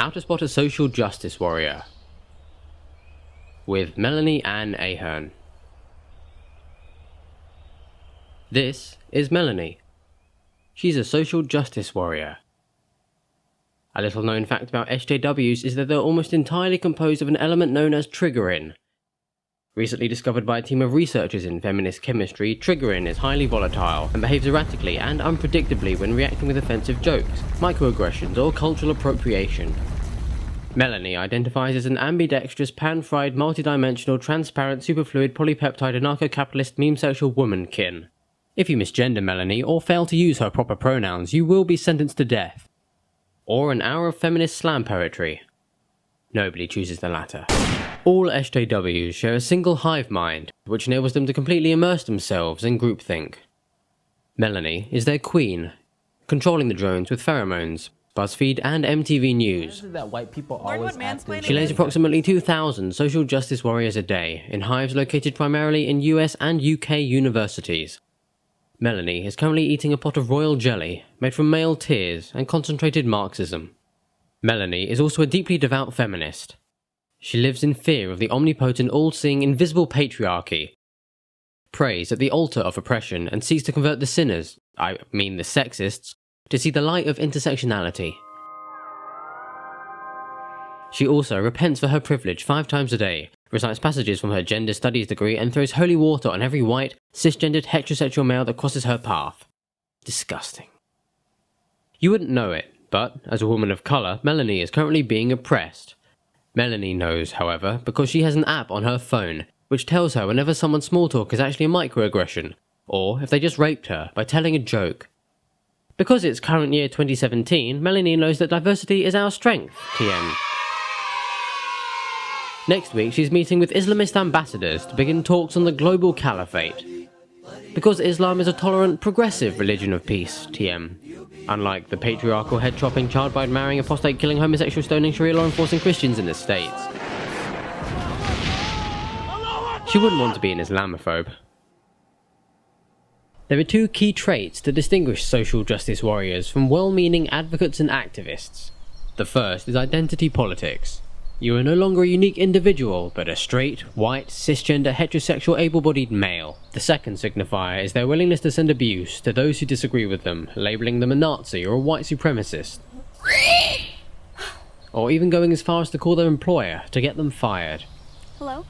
How to Spot a Social Justice Warrior with Melanie Ann Ahern. This is Melanie. She's a social justice warrior. A little known fact about SJWs is that they're almost entirely composed of an element known as triggerin. Recently discovered by a team of researchers in feminist chemistry, triggerin is highly volatile and behaves erratically and unpredictably when reacting with offensive jokes, microaggressions, or cultural appropriation. Melanie identifies as an ambidextrous, pan-fried, multidimensional, transparent, superfluid, polypeptide, anarcho-capitalist, meme-sexual womankin. If you misgender Melanie or fail to use her proper pronouns, you will be sentenced to death. Or an hour of feminist slam poetry. Nobody chooses the latter. All SJWs share a single hive mind, which enables them to completely immerse themselves in groupthink. Melanie is their queen, controlling the drones with pheromones, BuzzFeed and MTV News. She lays approximately 2,000 social justice warriors a day in hives located primarily in US and UK universities. Melanie is currently eating a pot of royal jelly made from male tears and concentrated Marxism. Melanie is also a deeply devout feminist. She lives in fear of the omnipotent, all-seeing, invisible patriarchy, prays at the altar of oppression and seeks to convert the sinners, I mean the sexists, to see the light of intersectionality. She also repents for her privilege 5 times a day, recites passages from her gender studies degree, and throws holy water on every white, cisgendered, heterosexual male that crosses her path. Disgusting. You wouldn't know it, but as a woman of colour, Melanie is currently being oppressed. Melanie knows, however, because she has an app on her phone, which tells her whenever someone's small talk is actually a microaggression, or if they just raped her by telling a joke. Because it's current year 2017, Melanie knows that diversity is our strength, TM. Next week she's meeting with Islamist ambassadors to begin talks on the global caliphate. Because Islam is a tolerant, progressive religion of peace, TM. Unlike the patriarchal, head-chopping, child-bride marrying, apostate killing, homosexual stoning, Sharia law enforcing Christians in the States. She wouldn't want to be an Islamophobe. There are 2 key traits to distinguish social justice warriors from well-meaning advocates and activists. The first is identity politics. You are no longer a unique individual, but a straight, white, cisgender, heterosexual, able-bodied male. The second signifier is their willingness to send abuse to those who disagree with them, labelling them a Nazi or a white supremacist. Or even going as far as to call their employer to get them fired. Hello?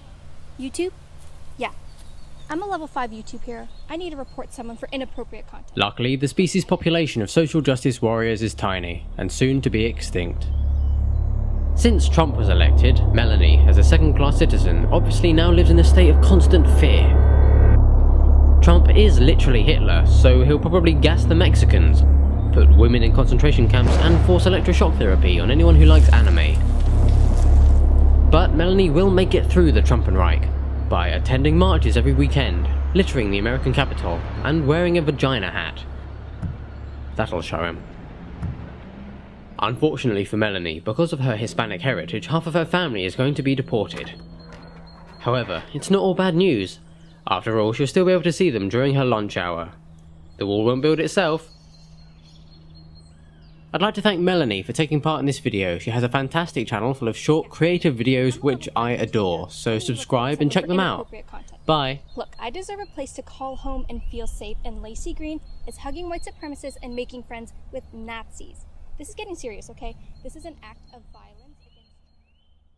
YouTube? Yeah. I'm a level 5 YouTube hero. I need to report someone for inappropriate content. Luckily, the species' population of social justice warriors is tiny, and soon to be extinct. Since Trump was elected, Melanie, as a second-class citizen, obviously now lives in a state of constant fear. Trump is literally Hitler, so he'll probably gas the Mexicans, put women in concentration camps, and force electroshock therapy on anyone who likes anime. But Melanie will make it through the Trumpenreich by attending marches every weekend, littering the American Capitol, and wearing a vagina hat. That'll show him. Unfortunately for Melanie, because of her Hispanic heritage, half of her family is going to be deported. However, it's not all bad news. After all, she'll still be able to see them during her lunch hour. The wall won't build itself. I'd like to thank Melanie for taking part in this video. She has a fantastic channel full of short, creative videos which I adore, so subscribe and check them out. Bye. Look, I deserve a place to call home and feel safe, and Lacey Green is hugging white supremacists and making friends with Nazis. This is getting serious, okay? This is an act of violence.